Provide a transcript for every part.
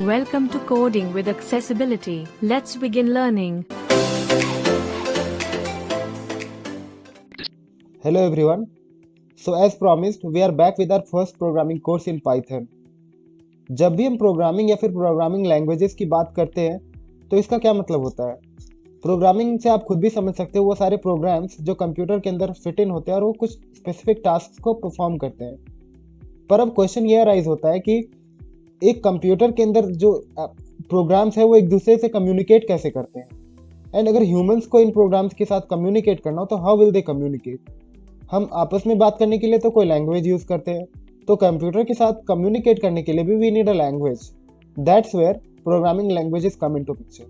Welcome to Coding with Accessibility. Let's begin learning. Hello everyone. So as promised, we are back with our first programming course in Python. जब भी हम programming या फिर programming languages की बात करते हैं तो इसका क्या मतलब होता है। प्रोग्रामिंग से आप खुद भी समझ सकते हो वो सारे प्रोग्राम्स जो कंप्यूटर के अंदर फिट इन होते हैं और वो कुछ स्पेसिफिक टास्क को परफॉर्म करते हैं। पर अब क्वेश्चन ये अराइज होता है कि एक कंप्यूटर के अंदर जो प्रोग्राम्स है वो एक दूसरे से कम्युनिकेट कैसे करते हैं, एंड अगर ह्यूमंस को इन प्रोग्राम्स के साथ कम्युनिकेट करना हो तो हाउ विल दे कम्युनिकेट। हम आपस में बात करने के लिए तो कोई लैंग्वेज यूज करते हैं, तो कंप्यूटर के साथ कम्युनिकेट करने के लिए भी we need a language. That's where programming languages come into picture.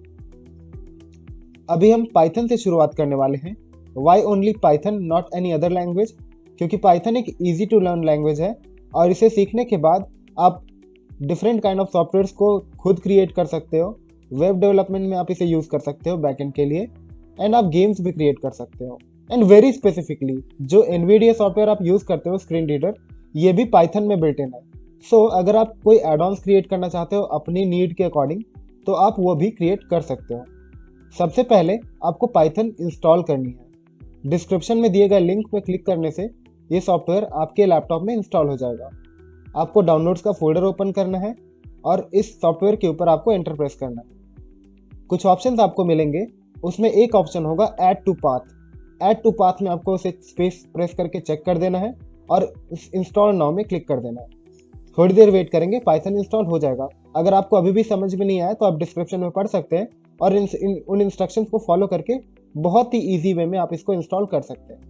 अभी हम पाइथन से शुरुआत करने वाले हैं। Why only Python, not any other language? क्योंकि पाइथन एक इजी टू लर्न लैंग्वेज है और इसे सीखने के बाद आप डिफरेंट काइंड ऑफ सॉफ्टवेयर्स को खुद क्रिएट कर सकते हो। वेब डेवलपमेंट में आप इसे यूज कर सकते हो बैकएंड के लिए, एंड आप गेम्स भी क्रिएट कर सकते हो। एंड वेरी स्पेसिफिकली जो एनवीडिया सॉफ्टवेयर आप यूज करते हो स्क्रीन रीडर, ये भी पाइथन में बिल्ट इन है। सो अगर आप कोई एड ऑन्स क्रिएट करना चाहते हो अपनी नीड के अकॉर्डिंग तो आप वो भी क्रिएट कर सकते हो। सबसे पहले आपको पाइथन इंस्टॉल करनी है। डिस्क्रिप्शन में दिए गए लिंक पे क्लिक करने से ये सॉफ्टवेयर आपके लैपटॉप में इंस्टॉल हो जाएगा। आपको डाउनलोड्स का फोल्डर ओपन करना है और इस सॉफ्टवेयर के ऊपर आपको एंटर प्रेस करना है। कुछ ऑप्शंस आपको मिलेंगे, उसमें एक ऑप्शन होगा add to path. Add to path में आपको उसे स्पेस प्रेस करके चेक कर देना है और इंस्टॉल नाउ में क्लिक कर देना है। थोड़ी देर वेट करेंगे, पाइथन इंस्टॉल हो जाएगा। अगर आपको अभी भी समझ में नहीं आया तो आप डिस्क्रिप्शन में पढ़ सकते हैं और उन इंस्ट्रक्शंस को फॉलो करके बहुत ही ईजी वे में आप इसको इंस्टॉल कर सकते हैं।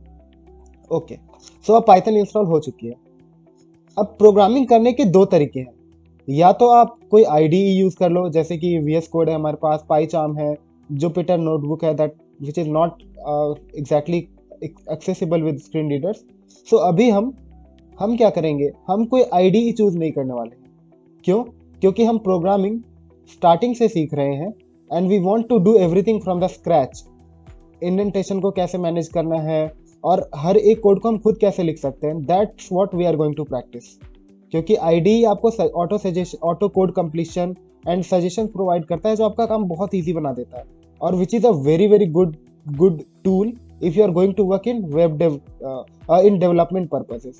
ओके, सो अब पाइथन इंस्टॉल हो चुकी है। अब प्रोग्रामिंग करने के दो तरीके हैं। या तो आप कोई आईडीई यूज कर लो, जैसे कि VS कोड है हमारे पास, पाइचार्म है, जुपिटर नोटबुक है, that which is not exactly accessible with screen readers. So अभी हम क्या करेंगे, हम कोई आईडीई चूज नहीं करने वाले हैं। क्यों? क्योंकि हम प्रोग्रामिंग स्टार्टिंग से सीख रहे हैं and we want to do everything from the scratch. Indentation को कैसे मैनेज करना है और हर एक कोड को हम खुद कैसे लिख सकते हैं, that's what we are going to practice. क्योंकि आईडीई आपको auto code completion and suggestion provide करता है जो आपका काम बहुत ईजी बना देता है, और which is a very very good tool if you are going to work in in development purposes.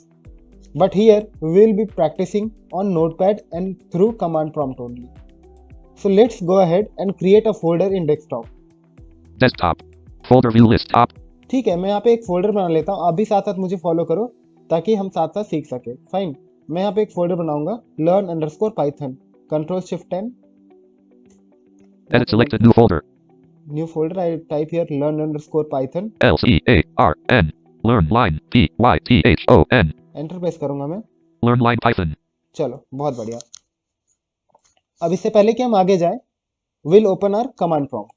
But here we will be practicing on notepad and through command prompt only. So let's go ahead and create a folder in desktop folder view list top. ठीक है, मैं यहाँ पे एक folder बना लेता हूँ। आप भी साथ साथ मुझे फॉलो करो ताकि हम साथ साथ सीख सके। फाइन, मैं यहाँ पे एक फोल्डर बनाऊंगा, learn_python, Ctrl+Shift+10, Edit selected new folder. New folder. I type here learn_python. LEARN learn line PYTHON. Enter press करूंगा मैं। Learn line Python. चलो, बहुत बढ़िया। अब इससे पहले कि हम आगे जाएं, we'll open our command prompt.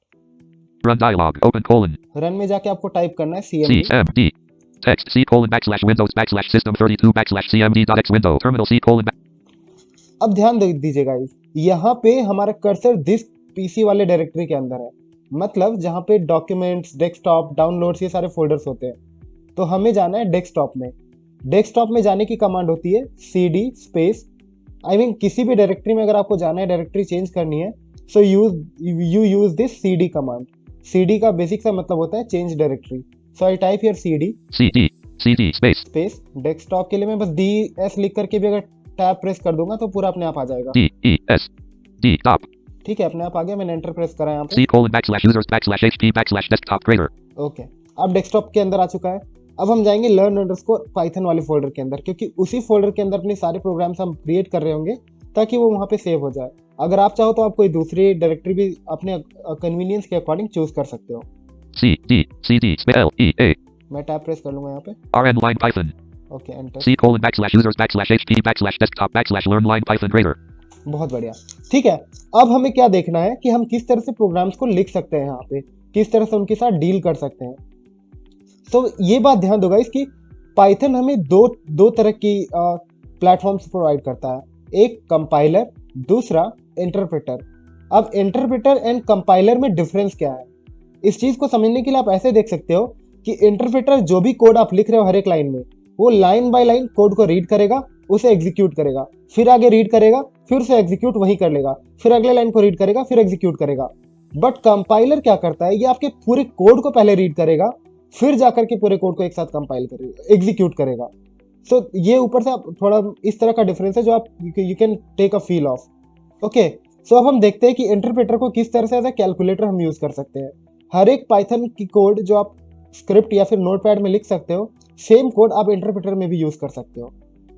Run dialog open colon. Run में जाके आपको टाइप करना है cmd. CMD text C:\Windows\system32\cmd.x window terminal C:. अब ध्यान दीजिएगा, यहाँ पे हमारा कर्सर दिस पीसी वाले डायरेक्टरी के अंदर है, मतलब जहाँ पे डॉक्यूमेंट्स, डेस्कटॉप, डाउनलोड्स, ये सारे फोल्डर्स होते हैं। तो हमें जाना है डेस्कटॉप में। डेस्कटॉप में जाने की कमांड होती है cd स्पेस, किसी भी डायरेक्टरी में अगर आपको जाना है, डायरेक्टरी चेंज करनी है, so you use this cd command. cd का बेसिक सा मतलब होता है change directory. So I type here cd space. Desktop के लिए मैं बस ds लिख करके भी अगर टैब प्रेस कर दूंगा तो पूरा अपने आप आ जाएगा। D top. ठीक है, अपने आप आ गया। मैंने एंटर प्रेस करा यहाँ पे। C:\users\hp\desktop creator. ओके, अब डेस्कटॉप के अंदर आ चुका है। अब हम जाएंगे learn_python वाले फोल्डर के अंदर, क्योंकि उसी फोल्डर के अंदर अपने सारे प्रोग्राम्स हम क्रिएट कर रहे होंगे ताकि वो वहाँ पे सेव हो जाए। अगर आप चाहो तो आप कोई दूसरी डायरेक्टरी भी अपने कन्वीनियंस के अकॉर्डिंग चूज कर सकते हो। cd LEA. मैं टैब प्रेस कर लूंगा यहाँ पे। rn line Python. Okay, enter. C:\users\hp\desktop/learn line Python creator. बहुत बढ़िया। ठीक है, अब हमें क्या देखना है कि हम किस तरह से प्रोग्राम्स को लिख सकते हैं, यहाँ पे किस तरह से उनके साथ डील कर सकते हैं। तो ये बात ध्यान दोगा इसकी, पाइथन हमें दो तरह की प्लेटफॉर्म्स प्रोवाइड करता है, एक कंपाइलर, दूसरा इंटरप्रेटर। अब इंटरप्रेटर एंड कंपाइलर में डिफरेंस क्या है, इस चीज को समझने के लिए आप ऐसे देख सकते हो कि इंटरप्रेटर जो भी कोड आप लिख रहे हो हर एक लाइन में, वो लाइन बाय लाइन कोड को रीड करेगा उसे एग्जीक्यूट करेगा, फिर आगे रीड करेगा, फिर उसे एग्जीक्यूट वही कर लेगा, फिर अगले लाइन को रीड करेगा, फिर एग्जीक्यूट करेगा। बट कंपाइलर क्या करता है, ये आपके पूरे कोड को पहले रीड करेगा, फिर जाकर के पूरे कोड को एक साथ कंपाइल करेगा, एग्जीक्यूट करेगा। सो ये ऊपर से आप थोड़ा इस तरह का डिफरेंस है जो आप you can take a feel of. Okay, so अब हम देखते हैं कि इंटरप्रेटर को किस तरह से एज ए कैलकुलेटर हम यूज कर सकते हैं। हर एक पाइथन की कोड जो आप स्क्रिप्ट या फिर नोटपैड में लिख सकते हो, सेम कोड आप इंटरप्रेटर में भी यूज कर सकते हो।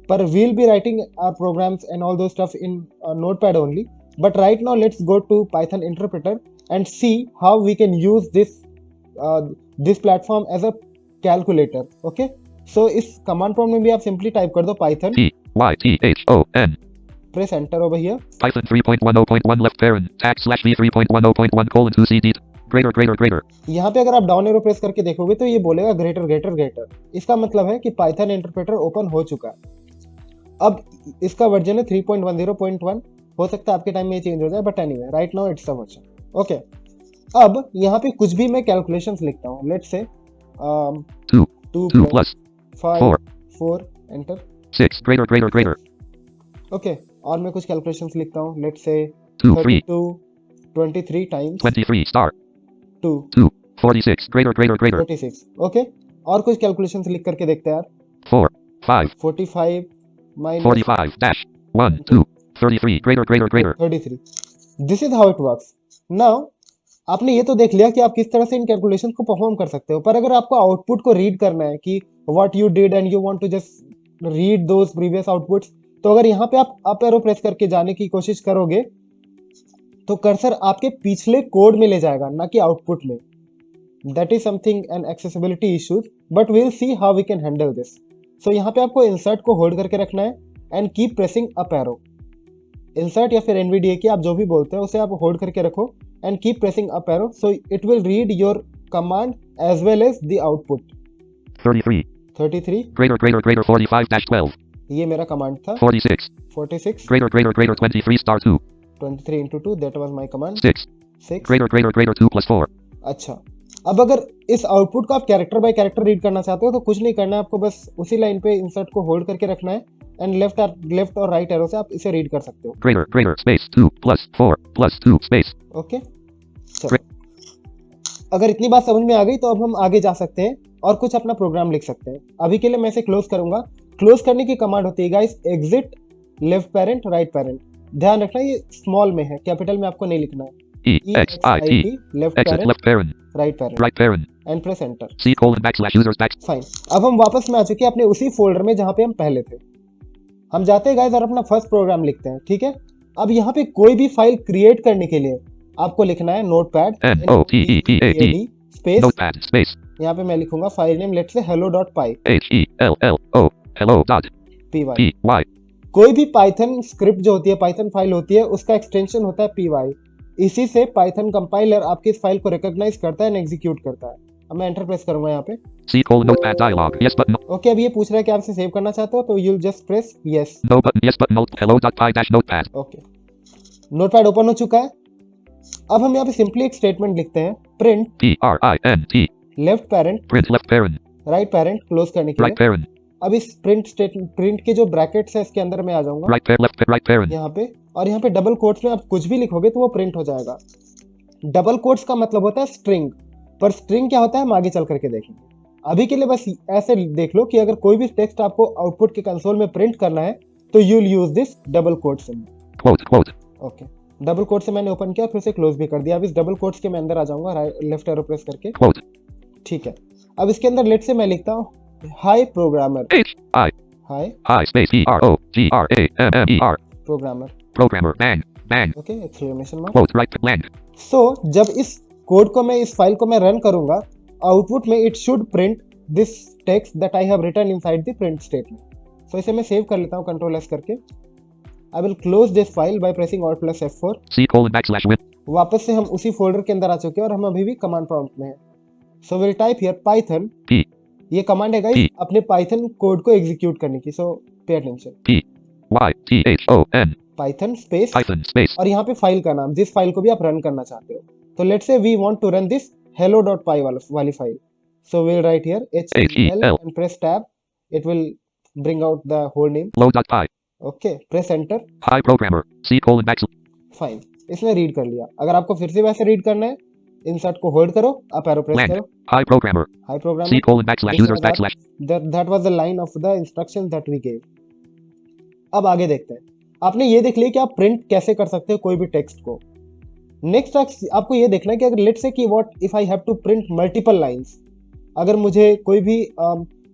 पर we'll be writing our programs and all those stuff in notepad only, but right now let's go to python interpreter and see how we can use this platform as a calculator. Okay, so इस command prompt में भी आप simply type कर दो python Python press enter over here. Python 3.10.1 left parent tag slash v 3.10.1 colon 2 cd greater यहाँ पे अगर आप डाउन एरो प्रेस करके देखोगे तो ये बोलेगा ग्रेटर ग्रेटर ग्रेटर। इसका मतलब है कि पाइथन इंटरप्रेटर ओपन हो चुका है। अब इसका वर्जन है 3.10.1, हो सकता है आपके टाइम में ये चेंज हो जाए, but anyway right now it's the version. Okay, अब यहाँ पे कुछ भी मैं कैलकुलेशंस लिखता हूँ, let's say 2 plus 5 4 enter 6 greater okay, और मैं कुछ कैलकुलेशंस लिखता हूँ, let's say 2 3 23 times 23 star 2 46 greater 46। Okay, और कुछ कैलकुलेशंस लिख करके देखते हैं यार। 4 5 45 minus 45 dash 1 2 33 greater 33। This is how it works. Now आपने ये तो देख लिया कि आप किस तरह से इन कैलकुलेशंस को परफॉर्म कर सकते हो, पर अगर आपको आउटपुट को रीड करना है कि what you did and you want to just read those previous outputs, तो अगर यहाँ पे आप अप एरो प्रेस करके जाने की कोशिश करोगे तो कर्सर आपके पिछले कोड में ले जाएगा, ना कि आउटपुट में। That is something an accessibility issues, but we will see how we can handle this. So यहाँ पे आपको इंसर्ट को होल्ड करके रखना है and keep pressing up arrow. Insert या फिर एनवीडीए की आप जो भी बोलते हैं उसे आप होल्ड करके रखो and keep pressing up arrow, so it will read your command as well as the output. 33 greater 45 dash 12 ये मेरा कमांड था। 46 greater 23 star 2 23 into 2 that was my command। 6 greater 2 plus 4 अच्छा, अब अगर इस आउटपुट को आप कैरेक्टर बाय कैरेक्टर रीड करना चाहते हो तो कुछ नहीं करना है, आपको बस उसी लाइन पे इंसर्ट को होल्ड करके रखना है एंड लेफ्ट और राइट एरो से आप इसे रीड कर सकते हो। greater space 2 plus 4 plus 2 space okay, चलो अगर इतनी बात समझ में आ गई तो अब हम आगे जा सकते हैं और कुछ अपना प्रोग्राम लिख सकते हैं। अभी के लिए मैं इसे क्लोज करूंगा। क्लोज करने की कमांड होती है guys exit left parent right parent. ध्यान रखना ये स्मॉल में है, कैपिटल में आपको नहीं लिखना है। EXIT left parent right right parent parent and press enter. C colon backslash users back fine, अब हम वापस में आ चुके हैं अपने उसी फोल्डर में जहां पे हम पहले थे। हम जाते हैं गाइस और अपना फर्स्ट प्रोग्राम लिखते हैं, ठीक है। अब यहाँ पे कोई भी फाइल क्रिएट करने के लिए आपको लिखना है notepad NOTEPAD space, notepad space यहाँ पे मैं लिखूंगा file name let's say hello.py hello.py कोई भी पाइथन स्क्रिप्ट जो होती है, पाइथन फाइल होती है, उसका एक्सटेंशन होता है py। इसी से पाइथन कंपाइलर आपकी इस फाइल को रिकॉग्नाइज करता है एंड एग्जीक्यूट करता है। अब मैं एंटर प्रेस करूंगा यहाँ पे। C colon notepad dialog yes button okay, अब ये पूछ रहा है कि आप इसे सेव करना चाहते हो, तो you'll just press yes। no button yes button hello.py dash notepad okay, notepad open हो चुका है। अब हम यहाँ पे सिंपली एक स्टेटमेंट लिखते हैं, print PRINT left parent print left parent right parent close करने के right लिए। parent अब इस प्रिंट के जो ब्रैकेट्स है इसके अंदर मैं आ जाऊंगा right parent यहाँ पे, और यहाँ पे डबल कोट्स में आप कुछ भी लिखोगे तो वो प्रिंट हो जाएगा। डबल कोट्स का मतलब होता है स्ट्रिंग, पर स्ट्रिंग क्या होता है हम आगे चल करके देखेंगे। अभी के लिए बस ऐसे देख लो कि अगर कोई भी टेक्स्ट आपको आउटपुट के कंसोल में प्रिंट करना है तो you will use this double quote symbol. quote okay, double quote से मैंने ओपन किया फिर से क्लोज भी कर दिया। अब इस डबल कोट्स के मैं अंदर आ जाऊंगा लेफ्ट एरो प्रेस करके, quote ठीक है। अब इसके अंदर लेट से मैं लिखता हूँ हाय प्रोग्रामर, हाय hi space PROGRAMMER programmer bang okay exclamation mark. quote right blank सो जब इस कोड को मैं इस फाइल को मैं रन करूंगा, आउटपुट में it should print this text that I have written inside the print statement. So इसे मैं सेव कर लेता हूँ कंट्रोल एस करके। I will close this file by pressing Alt plus F4। C colon backslash win वापस से हम उसी फोल्डर के अंदर आ चुके हैं और हम अभी भी कमांड प्रॉम्प्ट में हैं। So will type here Python, P ये कमांड है गाइस अपने पाइथन कोड को एग्जीक्यूट करने की। So pay attention, PYTHON Python space Python space और यहाँ पे फाइल का नाम, जिस फाइल को भी आप रन करना चाहते हो। तो let's say we want to run this hello.py वाली file. So we will write here HEL and press tab, it will bring out the whole name. Load.py. Okay, press enter. Hi programmer. C colon backslash. Fine, इसने read कर लिया। अगर आपको फिर से वैसे read करना है, इंसर्ट को होल्ड करो, अप एरो प्रेस Land. करो, Hi programmer. High C programmer. colon backslash This users was backslash. that was the line of the instructions that we gave. अब आगे देखते हैं। आपने ये देख लिया कि आप प्रिंट कैसे कर सकते हो कोई भी टेक्स्ट को। नेक्स्ट आपको ये देखना है कि अगर लेट्स से कि what if I have to print multiple lines, अगर मुझे कोई भी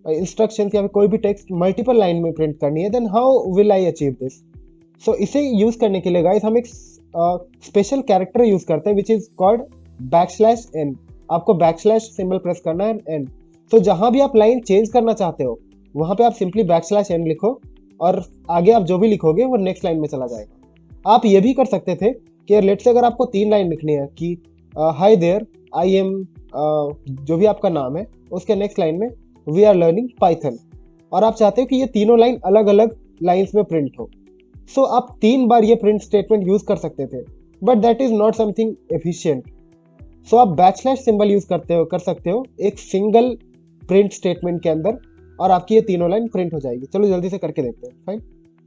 इंस्ट्रक्शंस या फिर कोई भी टेक्स्ट मल्टीपल लाइन में प्रिंट करनी है, then how will I achieve this. So इसे यूज करने के लिए गाइस हम एक स्पेशल कैरेक्टर यूज करते हैं which is called backslash N. आपको बैकस्लैश सिंबल प्रेस करना है एन। तो जहां भी आप लाइन चेंज करना चाहते हो वहां पे आप सिंपली बैकस्लैश एन लिखो और आगे आप जो भी लिखोगे वो नेक्स्ट लाइन में चला जाएगा। आप ये भी कर सकते थे कि लेट्स से अगर आपको 3 लाइन लिखनी है कि हाय देयर आई एम जो भी आपका नाम है, उसके नेक्स्ट लाइन में वी आर लर्निंग पाइथन, और आप चाहते हो कि ये तीनों लाइन अलग अलग लाइंस में प्रिंट हो। सो आप 3 बार ये प्रिंट स्टेटमेंट यूज कर सकते थे, but that is not something efficient. So आप बैकस्लैश सिंबल यूज कर सकते हो एक सिंगल प्रिंट स्टेटमेंट के अंदर, और आपकी ये तीनों लाइन प्रिंट हो जाएगी। चलो जल्दी से करके देखते हैं। फाइन,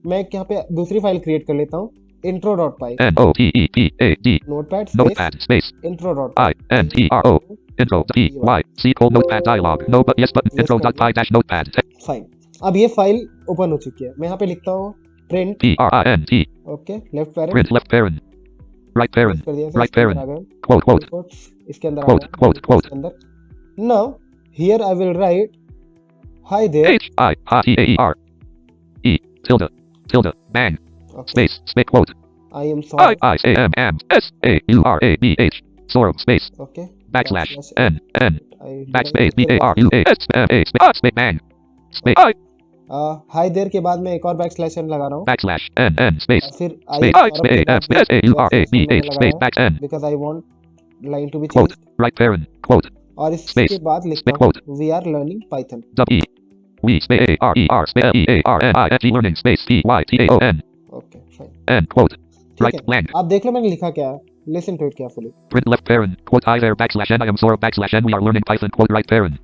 मैं यहाँ पे दूसरी फाइल क्रिएट कर लेता हूँ, intro.py, Notepad. notepad Notepad space. intro.py, Intro. Intro. P. Y. C colon notepad dialog. No but yes button. Yes Intro.py dash notepad. Fine. अब ये फाइल ओपन हो चुकी है। मैं यहाँ पे लिखता हूँ print, Print. Okay, left parent, Print left parent. Right parent. कर दिया, Right इसके अंदर parent. आ गए, Quote quote. quotes, इसके अंदर आ Quote, गए, quote, quote. इसके अंदर। Now here I will write hi there, H I H T A E R E tilde tilde bang okay, space space quote I am I sorry, I A M M S A U R A B H sorum space okay, backslash N N I backspace B A R U A S M A space bang space I hi there के बाद मैं एक और backslash N लगा रहा हूँ, backslash N N space फिर space I space A M space A U R A B H space back N because I want line to be quote changed, right parent quote और इसके space बाद लिखता space quote हूँ we are learning Python. W we space A R E R space E A R N I N G learning space P Y T A O N okay fine, N quote ठीक right है। blank आप देख लो मैंने लिखा क्या है, listen to it carefully. print left parent quote I there backslash N I am Sora backslash N we are learning Python quote right parent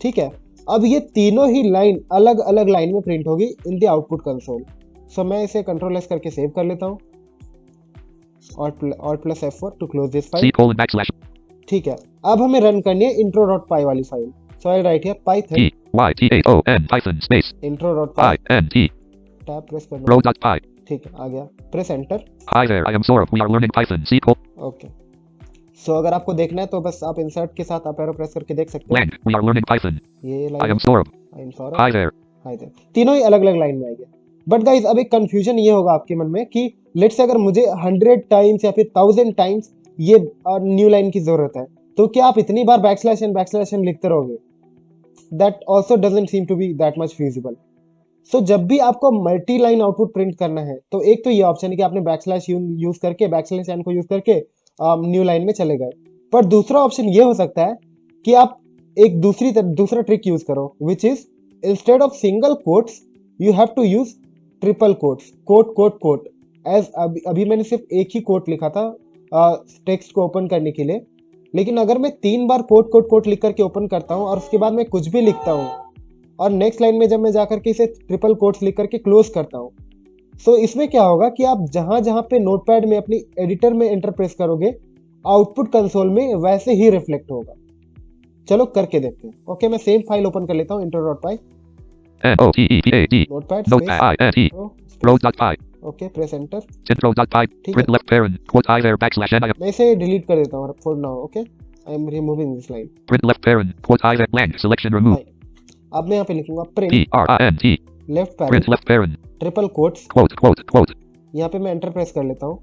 ठीक है, अब ये तीनों ही लाइन अलग अलग लाइन में प्रिंट होगी इन द आउटपुट कंसोल। सो मैं इसे कंट्रोल एस करके सेव कर लेता हूँ, Alt plus F4 to close this C file. colon backslash ठीक है, अब हमें रन करनी है intro.py वाली file. So I right here Python P Y T A O N Python space intro.py, I N T tab press करना, row.py ठीक है, आ गया, press enter, Hi there I am Sora we are learning Python C colon okay. So अगर आपको देखना है तो बस आप इंसर्ट के साथ आप एरो प्रेस करके देख सकते हो। blank we are learning Python ये I लाइन am Sora I am sorry, Hi there hi there, तीनों ही अलग अलग लाइन में आ गया। बट गाइस अब एक कंफ्यूजन ये होगा आपके मन में कि लेट्स से अगर मुझे 100 टाइम्स या फिर 1000 टाइम्स ये न्यू लाइन की जरूरत है, तो क्या आप इतनी बार बैकस्लैश एन लिखते रहोगे? That also doesn't seem to be that much feasible. So जब भी आपको मल्टी लाइन आउटपुट प्रिंट करना है तो एक तो ये ऑप्शन है कि आपने बैकस्लैश यूज करके बैकस्लैश एन को यूज करके न्यू लाइन में चले गए, पर दूसरा ऑप्शन ये हो सकता है कि आप एक दूसरा ट्रिक यूज करो, which is instead of single quotes you have to use triple quotes, quote quote quote. As अभी मैंने सिर्फ एक ही कोट लिखा था टेक्स्ट को ओपन करने के लिए, लेकिन अगर मैं 3 बार कोट कोट कोट लिख करके ओपन करता हूँ और उसके बाद मैं कुछ भी लिखता हूँ और नेक्स्ट लाइन में जब मैं जाकर के इसे ट्रिपल कोट्स लिख करके क्लोज करता हूँ, सो इसमें क्या होगा कि आप जहां जहां पे नोटपैड में अपनी एडिटर में एंटर प्रेस करोगे आउटपुट कंसोल में वैसे ही रिफ्लेक्ट होगा। चलो करके देखते हैं। ओके, मैं सेम फाइल ओपन कर लेता हूँ, intro.py, N O T E P A D notepad notepad I N T row.py okay, press enter, intro.py ठीक print है। left parent quote I there backslash N I am मैं इसे delete कर देता हूँ for now. Okay, I am removing this line. print left parent quote I there blank selection remove अब मैं यहाँ पे लिखूंगा P print R I N T left print parent left parent triple quotes, quote यहाँ पे मैं enter press कर लेता हूँ।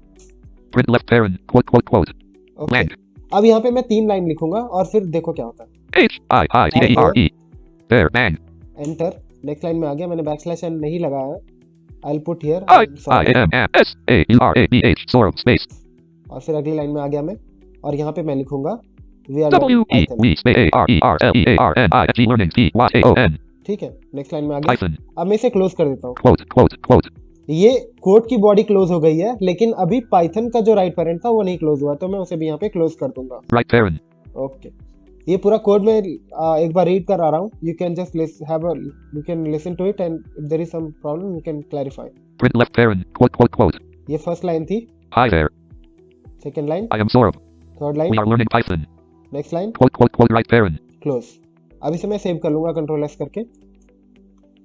print left parent quote okay, blank अब यहाँ पे मैं 3 लाइन लिखूंगा और फिर देखो क्या होता है। H I I T A E R E there bang enter, next line में आ गया, मैंने बैकस्लैश एन नहीं लगाया, I will put here I M M S A U R A B H sorum space और फिर अगली line में आ गया मैं, और यहाँ पे मैं लिखूंगा we are W E we space A R E R L E A R N I G learning P Y A O N ठीक है, नेक्स्ट लाइन में आ गया। Python अब मैं इसे क्लोज कर देता हूँ। quote ये कोड की बॉडी क्लोज हो गई है, लेकिन अभी पाइथन का जो राइट पेरेंट था वो नहीं क्लोज हुआ, तो मैं उसे भी यहाँ पे क्लोज कर दूंगा। right parent ओके, ये पूरा कोड में एक बार रीड कर रहा हूँ. You can just have a you can listen to it and if there is some problem you can clarify. Print left parent. Quote, quote, quote. ये फर्स्ट लाइन थी. Hi there. Second line. I am Saurabh. Third We line. are learning Python. Next line. Quote, quote, quote, right parent. Close. अब इसे मैं save कर लूंगा control S करके.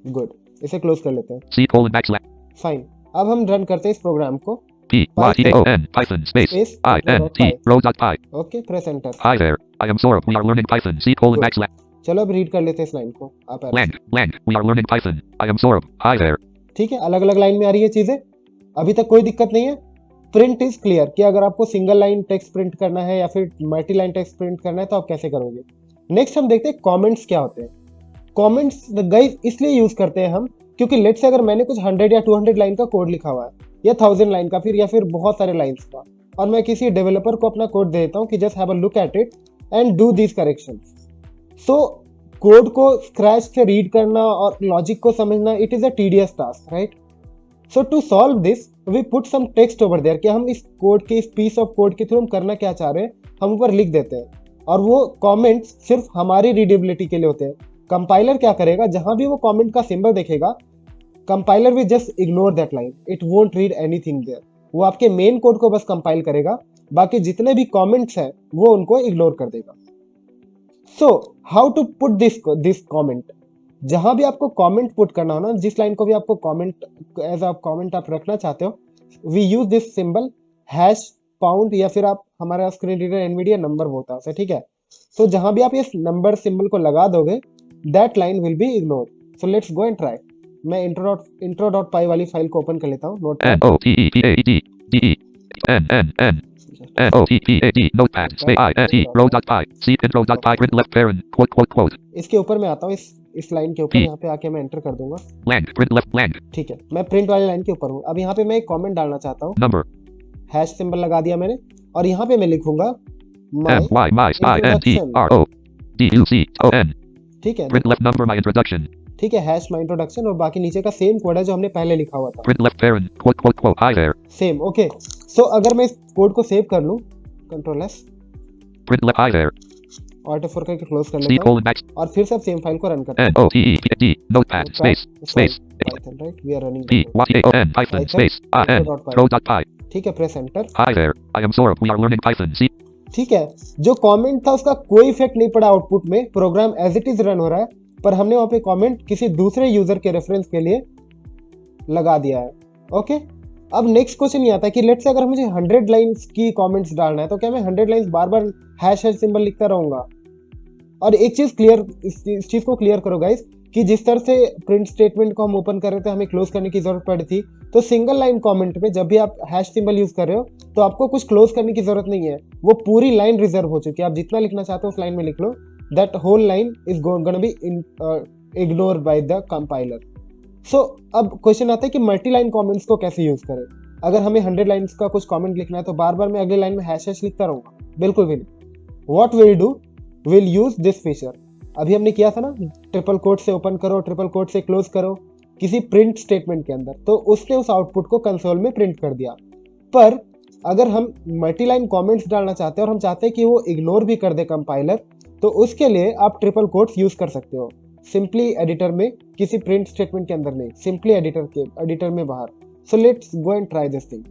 Good. इसे close कर लेते हैं. C colon backslash. फाइन. अब हम रन करते हैं इस प्रोग्राम को. P Y T A O N Python space Space, I N T Py. row.py. Okay, press enter. Hi there. I am Saurabh. We are learning Python. C colon Good. backslash. चलो अब read कर लेते हैं इस line को. आप Blank, blank. We are learning Python. I am Saurabh. Hi there. ठीक है, अलग अलग लाइन में आ रही है चीजें. अभी तक कोई दिक्कत नहीं है. प्रिंट इज क्लियर कि अगर आपको सिंगल लाइन टेक्स्ट प्रिंट करना है या फिर मल्टी लाइन टेक्स्ट प्रिंट करना है तो आप कैसे करोगे. नेक्स्ट हम देखते हैं कमेंट्स क्या होते हैं. कमेंट्स गाइस इसलिए यूज करते हैं हम क्योंकि लेट्स से अगर मैंने कुछ 100 या 200 लाइन का कोड लिखा हुआ है या 1000 लाइन का फिर या फिर बहुत सारे लाइंस का और मैं किसी डेवलपर को अपना कोड दे देता हूँ कि just have a look at it and do this corrections. So code को स्क्रैच से रीड करना और लॉजिक को समझना it is a tedious task, right. So to solve this we put some text over there कि हम इस code के इस पीस ऑफ कोड के थ्रू हम करना क्या चाह रहे हैं हम ऊपर लिख देते हैं और वो कमेंट्स सिर्फ हमारी रीडेबिलिटी के लिए होते हैं. कंपाइलर क्या करेगा, जहां भी वो कमेंट का सिंबल देखेगा compiler will just ignore that line. It won't read anything there. वो आपके मेन कोड को बस कंपाइल करेगा, बाकी जितने भी कमेंट्स हैं वो उनको इग्नोर कर देगा. So how to put this comment. जहां भी आपको कमेंट पुट करना हो ना, जिस लाइन को भी आपको कमेंट एज अ कमेंट आप रखना चाहते हो, we use this symbol hash pound या फिर आप हमारा स्क्रीन रीडर एनवीडिया नंबर होता है, ठीक है. तो जहां भी आप इस नंबर सिंबल को लगा दोगे that line will be ignored. So let's go and try. मैं intro.py वाली फाइल को ओपन कर लेता हूँ. N O T E P A D D E N N N N O T P A D notepad space I N T row.py C intro.py print left parent quote quote quote. इसके ऊपर मैं आता हूँ. इस line के ऊपर यहाँ पे आके मैं एंटर कर दूंगा. Blank print left blank. ठीक है, मैं प्रिंट वाली लाइन के ऊपर हूँ. अब यहाँ पे मैं एक कमेंट डालना चाहता हूँ. Number हैश सिंबल लगा दिया मैंने और यहाँ पे मैं लिखूंगा M Y my I N T R O D U C O N. ठीक है. Print left number my introduction. ठीक है, हैश माय इंट्रोडक्शन और बाकी नीचे का सेम कोड है जो हमने पहले लिखा हुआ था. Print left parent quote quote quote hi there. Same. Okay, so अगर मैं इस कोड को सेव कर लूं control S Print left hi there. Alt F4 करके क्लोज कर C लेता हूं colon back और फिर से सेम फाइल को रन करते N O T E P A D notepad space space Python, right. We are running P Y T A O N Python space I N row.py. ठीक है, press enter. Hi there. I am Saurabh. We are learning Python. C ठीक है, जो comment था उसका कोई effect नहीं पड़ा आउटपुट में. Program as it is run हो रहा है पर हमने वहां पे कमेंट किसी दूसरे यूजर के रेफरेंस के लिए लगा दिया है. ओके, अब नेक्स्ट क्वेश्चन ये आता है कि लेट्स से अगर मुझे 100 लाइंस की कमेंट्स डालना है तो क्या मैं 100 लाइंस बार बार हैश सिंबल लिखता रहूंगा. और एक चीज क्लियर, इस चीज को क्लियर करो गाइस कि जिस तरह से प्रिंट स्टेटमेंट को हम ओपन कर रहे थे हमें क्लोज करने की जरूरत पड़ी थी, तो सिंगल लाइन कमेंट में जब भी आप हैश सिंबल यूज कर रहे हो तो आपको कुछ क्लोज करने की जरूरत नहीं है. वो पूरी लाइन रिजर्व हो चुकी है. आप जितना लिखना चाहते हो उस लाइन में लिख लो. That whole line is gonna be ignore by the compiler. So अब क्वेश्चन आता है कि मल्टी लाइन कमेंट्स को कैसे यूज करें. अगर हमें 100 लाइंस का कुछ कमेंट लिखना है तो बार बार मैं अगली लाइन में हैश लिखता रहूंगा? बिल्कुल भी नहीं. What will do, will use this feature. अभी हमने किया था ना, ट्रिपल कोट से ओपन करो, ट्रिपल कोट से क्लोज करो किसी प्रिंट स्टेटमेंट के अंदर, तो उसने उस आउटपुट को कंसोल में प्रिंट कर दिया. पर अगर हम मल्टी लाइन कमेंट्स डालना चाहते हैं और हम चाहते हैं कि वो इग्नोर भी कर दे कंपाइलर, तो उसके लिए आप ट्रिपल कोट्स यूज कर सकते हो. सिंपली एडिटर में, किसी प्रिंट स्टेटमेंट के अंदर नहीं, सिंपली एडिटर में बाहर. So let's go and try this thing.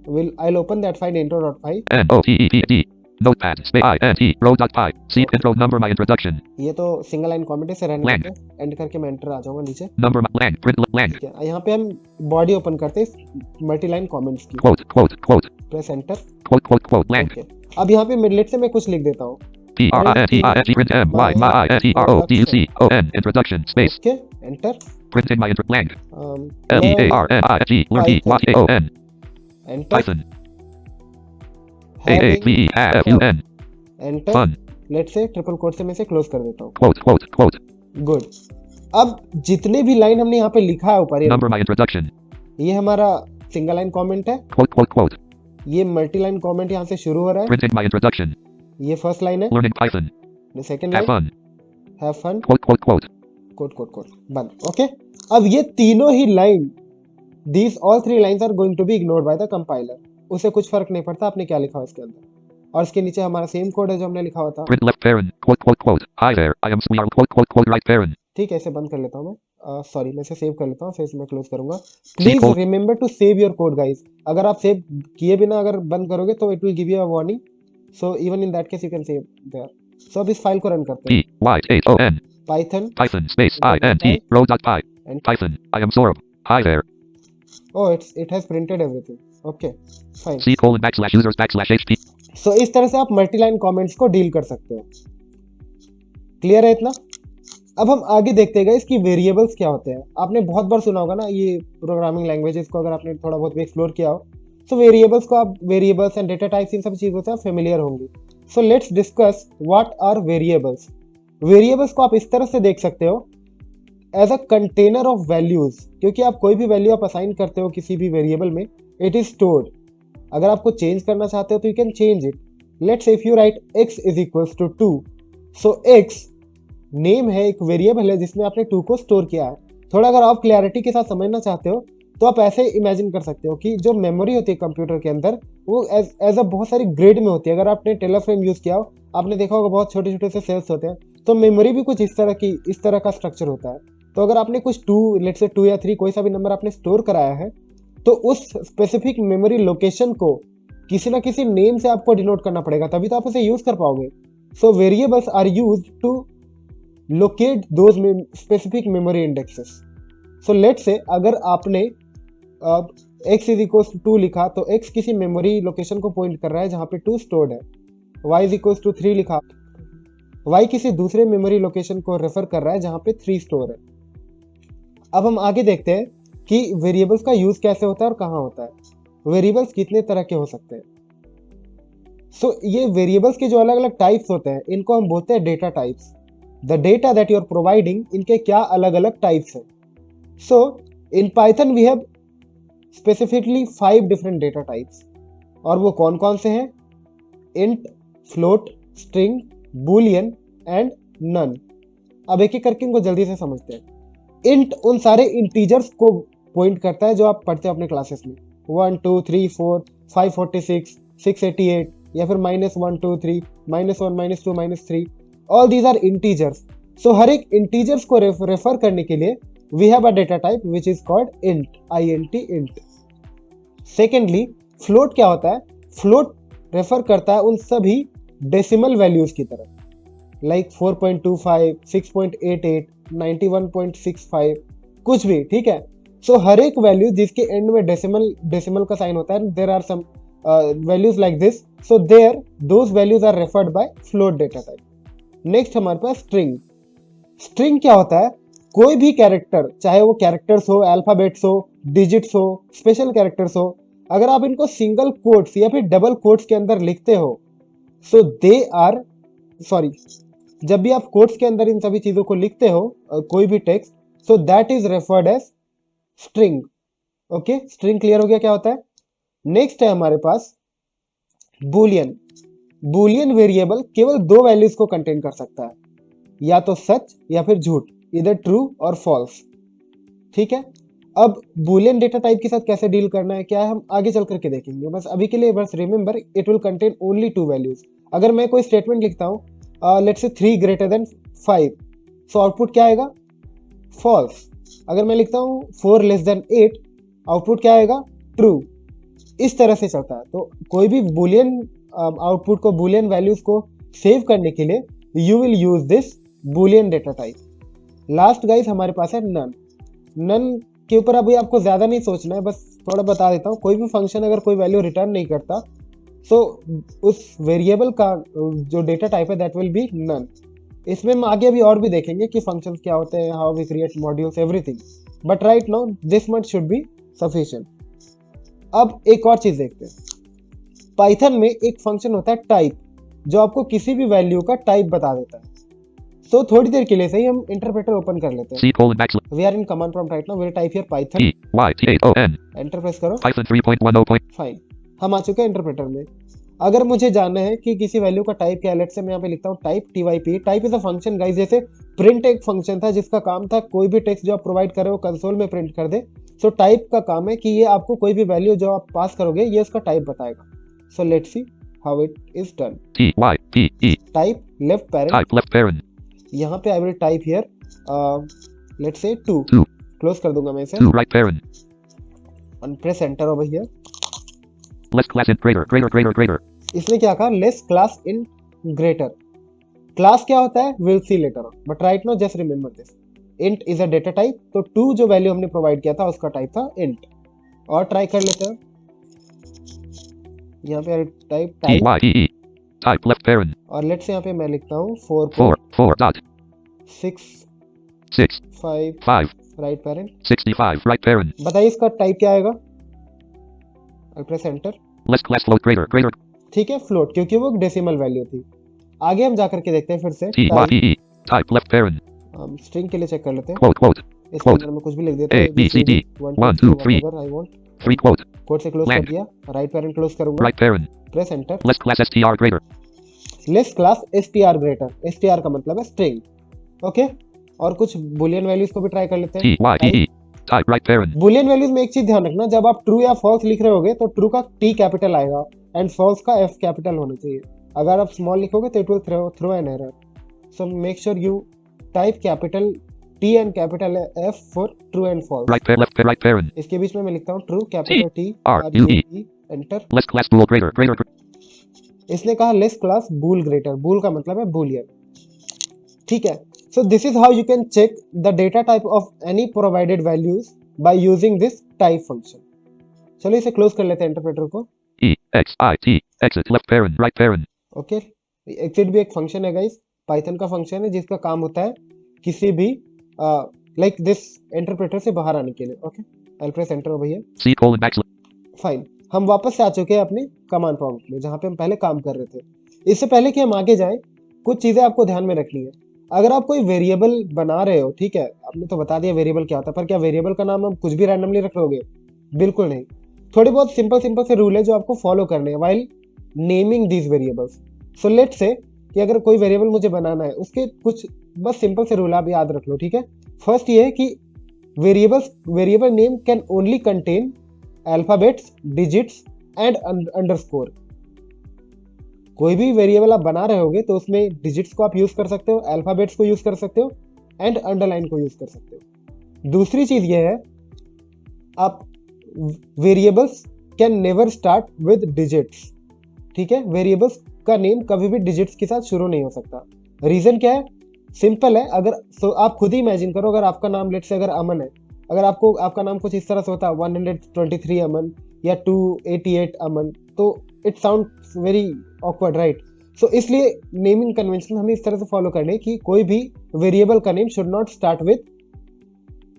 I'll open that file intro.py. N O T E P A D notepad space I N T row.py C intro number my introduction. ये तो single line comment है, इसे run Blank. करके and करके मैं enter आ जाऊंगा नीचे. Number blank print blank. ठीक है, यहाँ पे हम बॉडी ओपन करते हैं मल्टी लाइन कमेंट्स की. Quote quote quote press enter. quote quote quote blank. Okay, अब यहाँ पे लेट से मैं कुछ लिख देता हूँ. P R I N T I N G print M Y my I N T R O D U C O N introduction space. Okay, enter. Printing my intro blank. L E A R N I N G learn E Y A O N enter. Python A A V E F U N enter. fun लेट से triple quote से मैं इसे close कर देता हूँ. quote quote quote good. अब जितने भी लाइन हमने यहाँ पे लिखा है ऊपर, number my introduction ये हमारा सिंगल लाइन कमेंट है. quote quote quote ये मल्टी लाइन कमेंट यहाँ से शुरू हो रहा है. printing my introduction ये फर्स्ट लाइन है. learning Python second have line fun have fun quote quote quote quote quote quote बंद. ओके, अब ये तीनों ही लाइन, these all three lines are going to be ignored by the compiler. उसे कुछ फर्क नहीं पड़ता आपने क्या लिखा है इसके अंदर. और इसके नीचे हमारा सेम कोड है जो हमने लिखा हुआ था। Print left parent. Quote. Hi there. I am we are quote right parent. ठीक है, इसे बंद कर लेता हूँ मैं। सॉरी, मैं इसे सेव कर लेता हूँ, फिर इसे मैं क्लोज करूंगा। C please code. Remember to save your code guys. अगर आप सेव किए बिना अगर बंद करोगे तो it will give you a warning, so even in that case you can save there. So अब इस फाइल को रन करते हैं। Python. Python Space int row.py. and Python. I am Saurabh. Hi there. oh it has printed everything. Okay, fine. C:\users\hp. सो इस तरह से आप multiline comments को डील कर सकते हो। क्लियर है इतना? अब हम आगे देखते हैं इसकी वेरिएबल्स क्या होते हैं। आपने बहुत बार सुना होगा ना ये प्रोग्रामिंग लैंग्वेजेस को, अगर आपने थोड़ा बहुत भी एक्सप्लोर किया हो तो वेरिएबल्स को आप वेरिएबल्स एंड डेटा टाइप्स इन सब चीजों से आप फेमिलियर होंगे। So let's discuss what are variables. Variables को आप इस तरह से देख सकते हो as a container of values, क्योंकि आप कोई भी वैल्यू आप असाइन करते हो किसी भी वेरिएबल में, इट इज स्टोर्ड। अगर आपको चेंज करना चाहते हो तो you can change it. Let's if you write x is equals to 2, so x name है, एक वेरिएबल है जिसमें आपने 2 को स्टोर किया है। थोड़ा अगर आप क्लैरिटी के साथ समझना चाहते हो तो आप ऐसे इमेजिन कर सकते हो कि जो मेमोरी होती है कंप्यूटर के अंदर वो एज अ बहुत सारी ग्रिड में होती है। अगर आपने टेलर फ्रेम यूज किया हो, आपने देखा होगा बहुत छोटे छोटे से सेल्स होते हैं, तो मेमोरी भी कुछ इस तरह का स्ट्रक्चर होता है। तो अगर आपने कुछ 2 लेट्स से 2 या 3 कोई सा भी नंबर आपने स्टोर कराया है, तो उस स्पेसिफिक मेमोरी लोकेशन को किसी ना किसी नेम से आपको डिनोट करना पड़ेगा, तभी तो आप उसे यूज कर पाओगे। So variables are used to locate those specific memory indexes. So let's say अगर आपने x इज इक्वल्स टू 2 लिखा तो x किसी मेमोरी लोकेशन को पॉइंट कर रहा है जहां पे 2 स्टोर्ड है। y इज इक्वल्स टू 3 लिखा, y किसी दूसरे मेमोरी लोकेशन को रेफर कर रहा है जहां पे 3 स्टोर है। अब हम आगे देखते हैं कि वेरिएबल्स का यूज कैसे होता है और कहाँ होता है। वेरिएबल्स कितने तरह के हो सकते हैं। सो ये वेरिएबल्स के जो अलग अलग टाइप्स होते हैं इनको हम बोलते हैं data types. The data that you are providing, इनके क्या अलग अलग टाइप्स हैं। So in Python we have specifically 5 different data types, और वो कौन कौन से हैं? Int, float, string, boolean and none. अब एक एक करके इनको जल्दी से समझते हैं। इंट उन सारे इंटीजर्स को पॉइंट करता है जो आप पढ़ते हो अपने क्लासेस में, 1 2 3 4 546 688, या फिर -1 2 3 -1 -2 -3, all these are integers. So हर एक इंटीजर्स को रेफर करने के लिए we have a data type which is called int, int। Secondly, float क्या होता है? फ्लोट रेफर करता है उन सभी डेसिमल वैल्यूज की तरफ, लाइक 4.25 6.88 91.65, कुछ भी, ठीक है। सो हर एक वैल्यू जिसके एंड में डेसिमल का साइन होता है, there are some values like this, so there those values are referred by float data type. Next हमारे पास स्ट्रिंग। स्ट्रिंग क्या होता है? कोई भी कैरेक्टर, चाहे वो कैरेक्टर्स हो, अल्फाबेट्स हो, डिजिट्स हो, स्पेशल कैरेक्टर्स हो, अगर आप इनको सिंगल कोट्स या फिर डबल कोट्स के अंदर लिखते हो, सो दे आर सॉरी जब भी आप कोट्स के अंदर इन सभी चीजों को लिखते हो, कोई भी text, so that is referred as string. Okay, string clear हो गया क्या होता है? नेक्स्ट है हमारे पास बूलियन। बूलियन वेरिएबल केवल 2 वैल्यूज को कंटेन कर सकता है, या तो सच या फिर झूठ, इधर ट्रू और फॉल्स, ठीक है। अब बूलियन डेटा टाइप के साथ कैसे डील करना है, क्या है, हम आगे चल करके देखेंगे। बस अभी के लिए बस remember it will contain only 2 values. अगर मैं कोई स्टेटमेंट लिखता हूँ let's say 3 greater than 5, so output क्या आएगा? फॉल्स। अगर मैं लिखता हूँ 4 लेस देन 8, आउटपुट क्या आएगा? ट्रू। इस तरह से चलता है। तो कोई भी बूलियन आउटपुट को, बूलियन वैल्यूज को सेव करने के लिए you will use this Boolean data type. Last guys हमारे पास है नन। नन के ऊपर अभी आपको ज्यादा नहीं सोचना है, बस थोड़ा बता देता हूँ। कोई भी फंक्शन अगर कोई वैल्यू रिटर्न नहीं करता, सो उस वेरिएबल का जो डेटा टाइप है दैट विल बी नन। इसमें हम आगे अभी और भी देखेंगे कि फंक्शंस क्या होते हैं, how we create modules, everything, but right now this much should be sufficient. अब एक और चीज देखते हैं। पाइथन में एक फंक्शन होता है टाइप, जो आपको किसी भी वैल्यू का टाइप बता देता है। सो थोड़ी देर के लिए सही हम इंटरप्रेटर ओपन कर लेते हैं। We are in command prompt right now, we type here Python, enter press करो, Python 3.10. फाइन, हम आ चुके हैं इंटरप्रेटर में। अगर मुझे जानना है कि किसी वैल्यू का टाइप क्या है, लेट्स से मैं यहाँ पे लिखता हूँ type typ। Type is a function guys, जैसे प्रिंट एक फंक्शन था जिसका काम था कोई भी टेक्स्ट जो आप प्रोवाइड कर रहे हो कंसोल में प्रिंट कर दे। सो टाइप का काम है कि ये आपको कोई भी वैल्यू जो आप पास करोगे ये उसका टाइप बताएगा। So let's see, how it is done. T Y P E. Type left parent, Type left parent. यहाँ पे I will type here let's say 2, 2. Close कर दूंगा मैं इसे 2 right parent. and press enter over here। Less class in greater. इसने क्या कहा, less class int greater. Class क्या होता है will see later, but right now just remember this, int is a data type. तो 2 जो वैल्यू हमने provide किया था उसका टाइप था इंट। और ट्राई कर लेते हैं, यहाँ पे type T Y E E. Type left parent. और लेट्स से यहाँ पे मैं लिखता हूँ 4 4 dot. 6 6 5 5. Right parent. 65 right parent. बताइए इसका टाइप क्या आएगा, आई press enter. Less class float greater. ठीक है, फ्लोट, क्योंकि वो डेसिमल वैल्यू थी। आगे हम जाकर के देखते हैं फिर से, T Y E E. Type left parent. हम स्ट्रिंग के लिए चेक कर लेते हैं। Quote. इसके अंदर में कुछ भी लिख देते A हैं, B C D. 1 2 3. I want. 3 quote. Code से क्लोज कर Blank. दिया, राइट पेरेंट क्लोज करूंगा, Right parent. Press enter. Less class STR greater. Less class STR greater, STR का मतलब है स्ट्रिंग, ओके। और कुछ बुलियन वैल्यूज को भी ट्राई कर लेते T हैं। Y E E. Type right parent. Boolean values में एक चीज ध्यान रखना, जब आप ट्रू या फॉल्स लिख रहे होगे तो ट्रू का टी कैपिटल आएगा एंड फॉल्स का एफ कैपिटल होना चाहिए। अगर आप स्मॉल लिखोगे तो it will throw an error, so make sure you type capital T and capital F for true and false. Right parent. इसके बीच में मैं लिखता हूँ true capital T R U E. Enter. Less class bool greater. इसने कहा less class bool greater, bool का मतलब है बूलियन, ठीक है। सो this is how you can check the data type of any provided values by using this type function. चलो इसे close कर लेते हैं इंटरप्रेटर को। E X I T. Exit left parent. Right parent. Okay, exit भी एक function है guys, Python का फंक्शन है जिसका काम होता है किसी भी लाइक दिस इंटरप्रेटर से बाहर आने के लिए। Okay, I press enter over here. C colon backslash. Fine, हम वापस से आ चुके हैं अपने कमांड प्रॉम्प्ट में जहां पे हम पहले काम कर रहे थे। इससे पहले कि हम आगे जाएं, कुछ चीजें आपको ध्यान में रखनी है। अगर आप कोई वेरिएबल बना रहे हो, ठीक है, आपने तो बता दिया वेरिएबल क्या होता है, पर क्या वेरिएबल का नाम हम कुछ भी रैंडमली रख लोगे? बिल्कुल नहीं। थोड़े बहुत सिंपल से रूल है जो आपको फॉलो करने हैं while naming these variables. So let's say कि अगर कोई वेरिएबल मुझे बनाना है, उसके कुछ बस सिंपल से रूल आप याद रख लो, ठीक है। फर्स्ट ये है कि variable name can only contain alphabets, digits and underscore. कोई भी वेरिएबल आप बना रहे होगे तो उसमें डिजिट्स को आप यूज कर सकते हो, अल्फाबेट्स को यूज कर सकते हो एंड अंडरलाइन को यूज कर सकते हो। दूसरी चीज ये है, आप variables can never start with digits, ठीक है। वेरिएबल्स का नेम कभी भी डिजिट्स के साथ शुरू नहीं हो सकता। रीजन क्या है? सिंपल है। अगर आप खुद ही इमेजिन करो, अगर आपका नाम लेट्स से अगर अमन है, अगर आपका नाम कुछ इस तरह से होता 123 अमन या 288 अमन, तो it sounds very awkward, right. So इसलिए नेमिंग कन्वेंशन हमें इस तरह से फॉलो करने हैं कि कोई भी वेरिएबल का name should not start with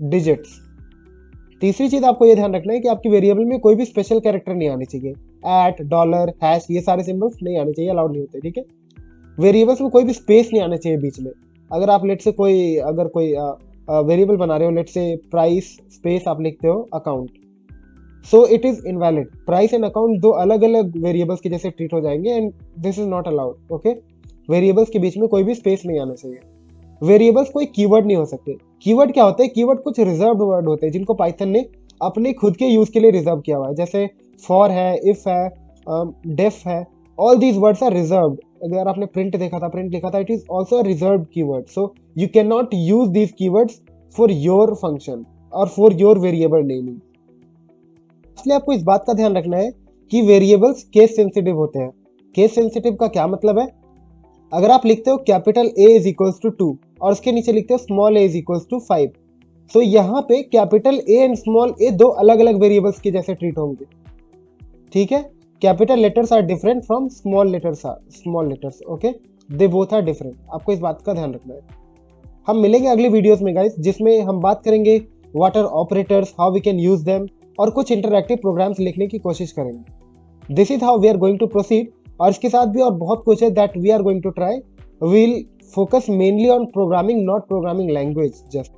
digits. तीसरी चीज आपको ये ध्यान रखना है कि आपकी वेरिएबल में कोई भी स्पेशल कैरेक्टर नहीं आने चाहिए, एट, डॉलर, हैश, ये सारे सिंबल्स नहीं आने चाहिए, अलाउड नहीं होते, ठीक है। वेरिएबल्स में कोई भी स्पेस नहीं आना चाहिए बीच में। अगर आप लेट से कोई वेरिएबल बना रहे हो, लेट से प्राइस स्पेस आप लिखते हो account, so it is invalid. Price and account दो अलग अलग वेरिएबल्स के जैसे ट्रीट हो जाएंगे and this is not allowed, okay. Variables के बीच में कोई भी स्पेस नहीं आना चाहिए। वेरिएबल्स कोई कीवर्ड नहीं हो सकते। कीवर्ड क्या होते हैं? कीवर्ड कुछ रिजर्व्ड वर्ड होते हैं जिनको पाइथन ने अपने खुद के यूज के लिए रिजर्व किया हुआ है, जैसे फॉर है, इफ है, डेफ है, all these words are reserved. अगर आपने प्रिंट लिखा था, it is also reserved keyword, so you can not use these keywords for your function और फॉर योर वेरिएबल नेमिंग। इसलिए आपको इस बात का ध्यान रखना है कि वेरिएबल्स केस सेंसिटिव होते हैं। केस सेंसिटिव का क्या मतलब है? अगर आप लिखते हो capital A is equals to 2 और उसके नीचे लिखते हो small a is equals to 5, तो यहाँ पे capital A and small a दो अलग अलग वेरिएबल्स के जैसे ट्रीट होंगे, ठीक है। Capital letters are different from small letters, okay, they both are different. आपको इस बात का ध्यान रखना है। हम मिलेंगे अगले वीडियोस में गाइस, जिसमें हम बात करेंगे what are operators, how we can use them, और कुछ इंटरैक्टिव प्रोग्राम्स लिखने की कोशिश करेंगे। This is how we are going to proceed. और इसके साथ भी और बहुत कुछ है that we are going to try. We will focus mainly on programming, not programming language just.